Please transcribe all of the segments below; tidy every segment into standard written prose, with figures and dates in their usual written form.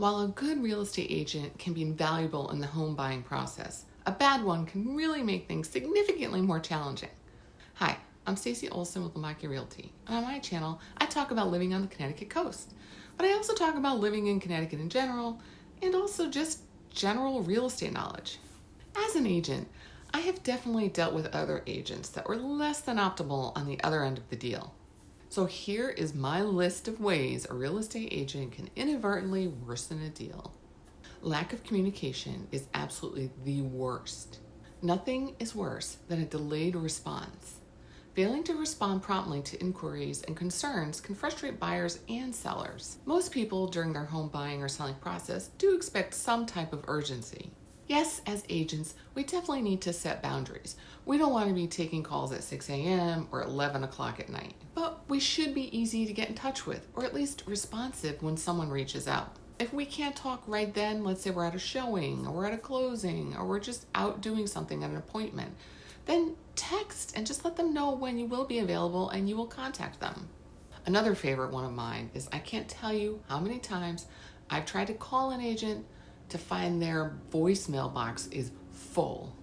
While a good real estate agent can be invaluable in the home buying process, a bad one can really make things significantly more challenging. Hi, I'm Stacy Olson with Lamacchia Realty, and on my channel, I talk about living on the Connecticut coast. But I also talk about living in Connecticut in general, and also just general real estate knowledge. As an agent, I have definitely dealt with other agents that were less than optimal on the other end of the deal. So here is my list of ways a real estate agent can inadvertently worsen a deal. Lack of communication is absolutely the worst. Nothing is worse than a delayed response. Failing to respond promptly to inquiries and concerns can frustrate buyers and sellers. Most people during their home buying or selling process do expect some type of urgency. Yes, as agents, we definitely need to set boundaries. We don't want to be taking calls at 6 a.m. or 11 o'clock at night. But we should be easy to get in touch with, or at least responsive when someone reaches out. If we can't talk right then, let's say we're at a showing, or we're at a closing, or we're just out doing something at an appointment, then text and just let them know when you will be available and you will contact them. Another favorite one of mine is I can't tell you how many times I've tried to call an agent to find their voicemail box is full.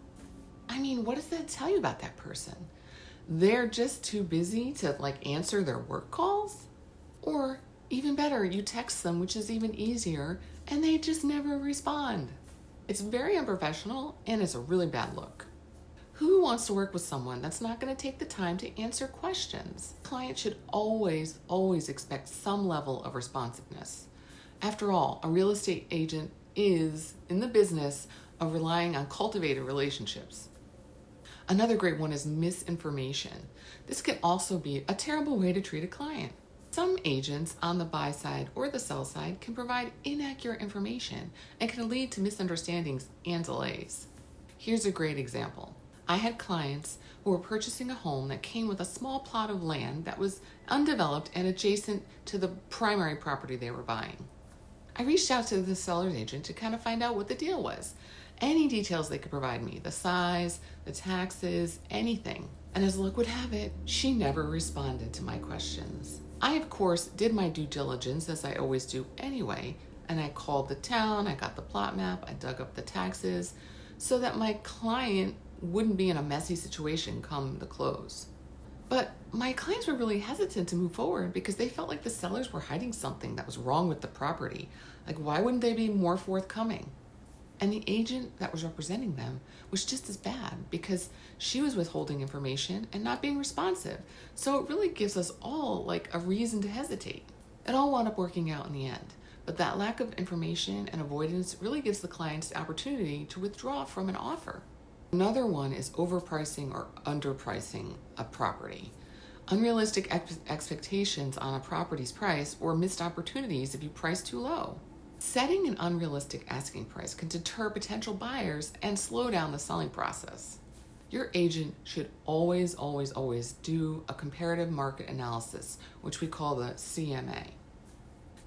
I mean, what does that tell you about that person? They're just too busy to answer their work calls? Or even better, you text them, which is even easier, and they just never respond. It's very unprofessional and it's a really bad look. Who wants to work with someone that's not going to take the time to answer questions? Clients should always expect some level of responsiveness. After all, a real estate agent is in the business of relying on cultivated relationships. Another great one is misinformation. This can also be a terrible way to treat a client. Some agents on the buy side or the sell side can provide inaccurate information and can lead to misunderstandings and delays. Here's a great example. I had clients who were purchasing a home that came with a small plot of land that was undeveloped and adjacent to the primary property they were buying. I reached out to the seller's agent to kind of find out what the deal was. Any details they could provide me, the size, the taxes, anything. And as luck would have it, she never responded to my questions. I, of course, did my due diligence, as I always do anyway, and I called the town, I got the plot map, I dug up the taxes, so that my client wouldn't be in a messy situation come the close. But my clients were really hesitant to move forward because they felt like the sellers were hiding something that was wrong with the property. Why wouldn't they be more forthcoming? And the agent that was representing them was just as bad because she was withholding information and not being responsive. So it really gives us all a reason to hesitate. It all wound up working out in the end. But that lack of information and avoidance really gives the clients the opportunity to withdraw from an offer. Another one is overpricing or underpricing a property. Unrealistic expectations on a property's price or missed opportunities if you price too low. Setting an unrealistic asking price can deter potential buyers and slow down the selling process. Your agent should always do a comparative market analysis, which we call the CMA.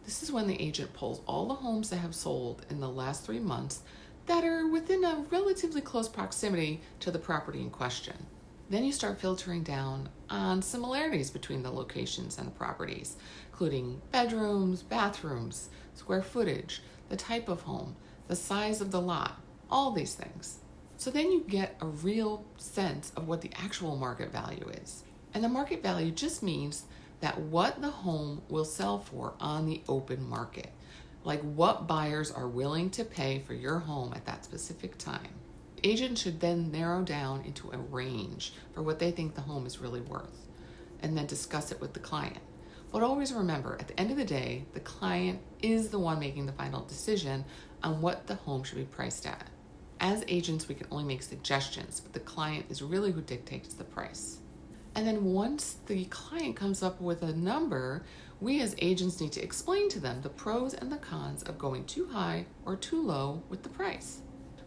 This is when the agent pulls all the homes that have sold in the last 3 months that are within a relatively close proximity to the property in question. Then you start filtering down on similarities between the locations and the properties, including bedrooms, bathrooms, square footage, the type of home, the size of the lot, all these things. So then you get a real sense of what the actual market value is. And the market value just means that what the home will sell for on the open market. What buyers are willing to pay for your home at that specific time. The agent should then narrow down into a range for what they think the home is really worth, and then discuss it with the client. But always remember, at the end of the day, the client is the one making the final decision on what the home should be priced at. As agents, we can only make suggestions, but the client is really who dictates the price. And then once the client comes up with a number, we as agents need to explain to them the pros and the cons of going too high or too low with the price.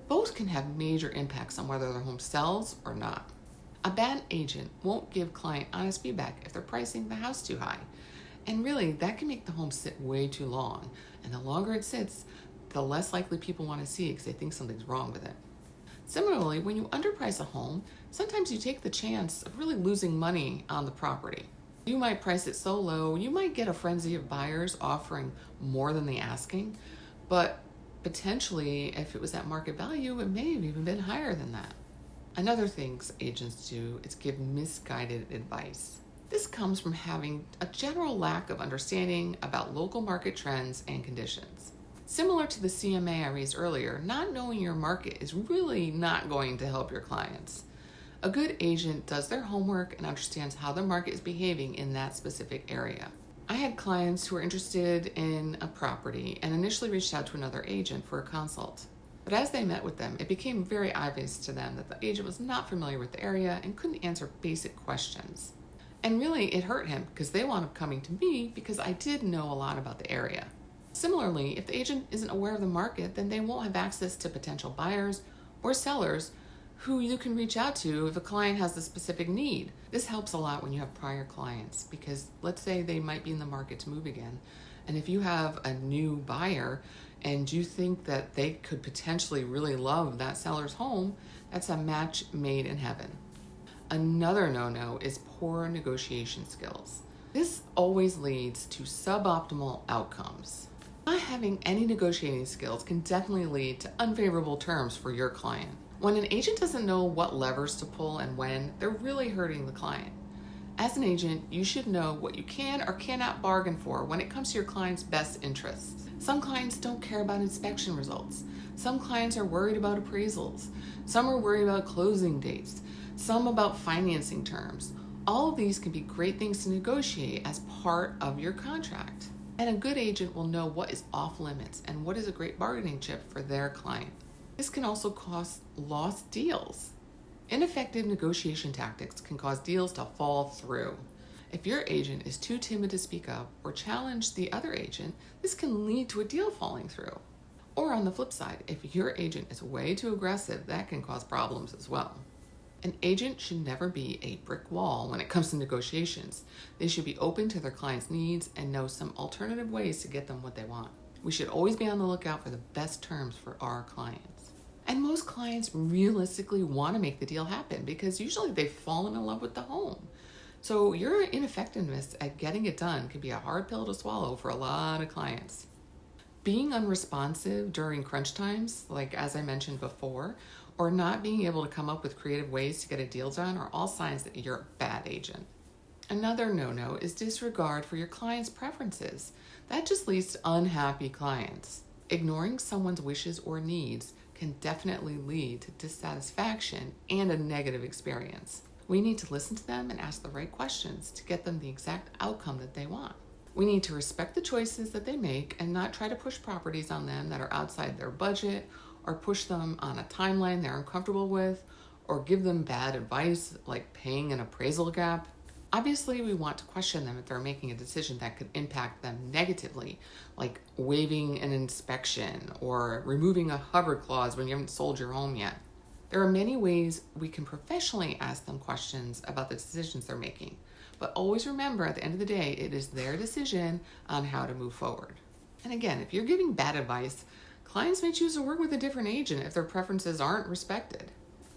Both can have major impacts on whether their home sells or not. A bad agent won't give client honest feedback if they're pricing the house too high. And really, that can make the home sit way too long. And the longer it sits, the less likely people want to see it because they think something's wrong with it. Similarly, when you underprice a home, sometimes you take the chance of really losing money on the property. You might price it so low, you might get a frenzy of buyers offering more than the asking, But potentially, if it was at market value, it may have even been higher than that. Another thing agents do is give misguided advice. This comes from having a general lack of understanding about local market trends and conditions. Similar to the CMA I raised earlier, not knowing your market is really not going to help your clients. A good agent does their homework and understands how the market is behaving in that specific area. I had clients who were interested in a property and initially reached out to another agent for a consult. But as they met with them, it became very obvious to them that the agent was not familiar with the area and couldn't answer basic questions. And really, it hurt him because they wound up coming to me because I did know a lot about the area. Similarly, if the agent isn't aware of the market, then they won't have access to potential buyers or sellers who you can reach out to if a client has a specific need. This helps a lot when you have prior clients because let's say they might be in the market to move again. And if you have a new buyer and you think that they could potentially really love that seller's home, that's a match made in heaven. Another no-no is poor negotiation skills. This always leads to suboptimal outcomes. Not having any negotiating skills can definitely lead to unfavorable terms for your client. When an agent doesn't know what levers to pull and when, they're really hurting the client. As an agent, you should know what you can or cannot bargain for when it comes to your client's best interests. Some clients don't care about inspection results. Some clients are worried about appraisals. Some are worried about closing dates. Some about financing terms. All of these can be great things to negotiate as part of your contract. And a good agent will know what is off limits and what is a great bargaining chip for their client. This can also cause lost deals. Ineffective negotiation tactics can cause deals to fall through. If your agent is too timid to speak up or challenge the other agent, this can lead to a deal falling through. Or on the flip side, if your agent is way too aggressive, that can cause problems as well. An agent should never be a brick wall when it comes to negotiations. They should be open to their clients' needs and know some alternative ways to get them what they want. We should always be on the lookout for the best terms for our clients. And most clients realistically want to make the deal happen because usually they've fallen in love with the home. So your ineffectiveness at getting it done can be a hard pill to swallow for a lot of clients. Being unresponsive during crunch times, like as I mentioned before, or not being able to come up with creative ways to get a deal done are all signs that you're a bad agent. Another no-no is disregard for your client's preferences. That just leads to unhappy clients. Ignoring someone's wishes or needs can definitely lead to dissatisfaction and a negative experience. We need to listen to them and ask the right questions to get them the exact outcome that they want. We need to respect the choices that they make and not try to push properties on them that are outside their budget or push them on a timeline they're uncomfortable with or give them bad advice like paying an appraisal gap. Obviously, we want to question them if they're making a decision that could impact them negatively, like waiving an inspection or removing a Hubbard clause when you haven't sold your home yet. There are many ways we can professionally ask them questions about the decisions they're making, but always remember at the end of the day, it is their decision on how to move forward. And again, if you're giving bad advice, clients may choose to work with a different agent if their preferences aren't respected.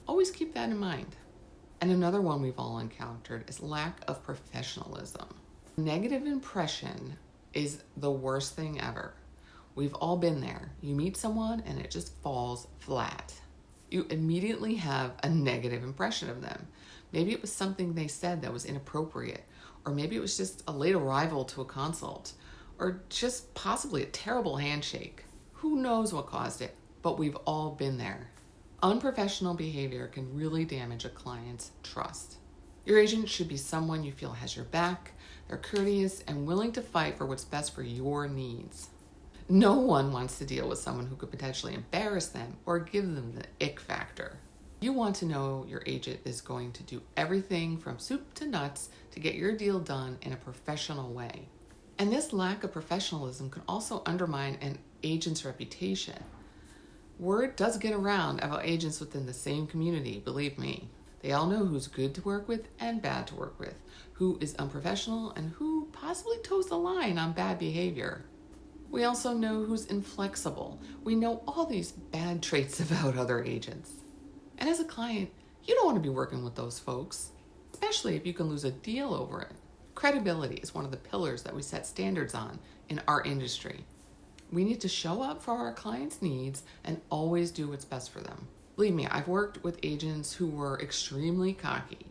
Always keep that in mind. And another one we've all encountered is lack of professionalism. Negative impression is the worst thing ever. We've all been there. You meet someone and it just falls flat. You immediately have a negative impression of them. Maybe it was something they said that was inappropriate, or maybe it was just a late arrival to a consult, or just possibly a terrible handshake. Who knows what caused it, but we've all been there. Unprofessional behavior can really damage a client's trust. Your agent should be someone you feel has your back, they're courteous and willing to fight for what's best for your needs. No one wants to deal with someone who could potentially embarrass them or give them the ick factor. You want to know your agent is going to do everything from soup to nuts to get your deal done in a professional way. And this lack of professionalism can also undermine an agent's reputation. Word does get around about agents within the same community, believe me. They all know who's good to work with and bad to work with, who is unprofessional and who possibly toes the line on bad behavior. We also know who's inflexible. We know all these bad traits about other agents. And as a client, you don't want to be working with those folks, especially if you can lose a deal over it. Credibility is one of the pillars that we set standards on in our industry. We need to show up for our clients' needs and always do what's best for them. Believe me, I've worked with agents who were extremely cocky.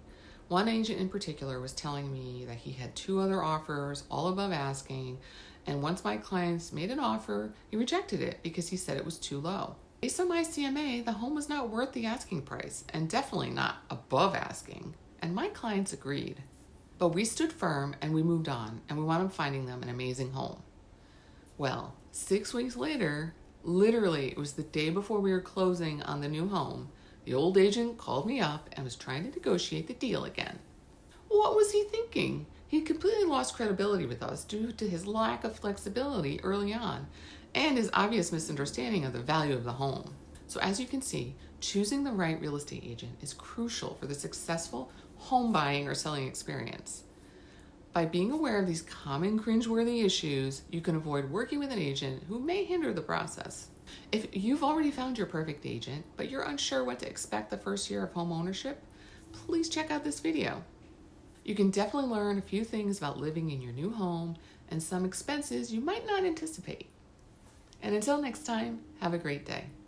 One agent in particular was telling me that he had 2 other offers, all above asking, and once my clients made an offer, he rejected it because he said it was too low. Based on my CMA, the home was not worth the asking price, and definitely not above asking, and my clients agreed. But we stood firm and we moved on, and we wound up finding them an amazing home. Well, 6 weeks later, literally it was the day before we were closing on the new home, the old agent called me up and was trying to negotiate the deal again. What was he thinking? He completely lost credibility with us due to his lack of flexibility early on and his obvious misunderstanding of the value of the home. So as you can see, choosing the right real estate agent is crucial for the successful home buying or selling experience. By being aware of these common cringeworthy issues, you can avoid working with an agent who may hinder the process. If you've already found your perfect agent, but you're unsure what to expect the first year of home ownership, please check out this video. You can definitely learn a few things about living in your new home and some expenses you might not anticipate. And until next time, have a great day.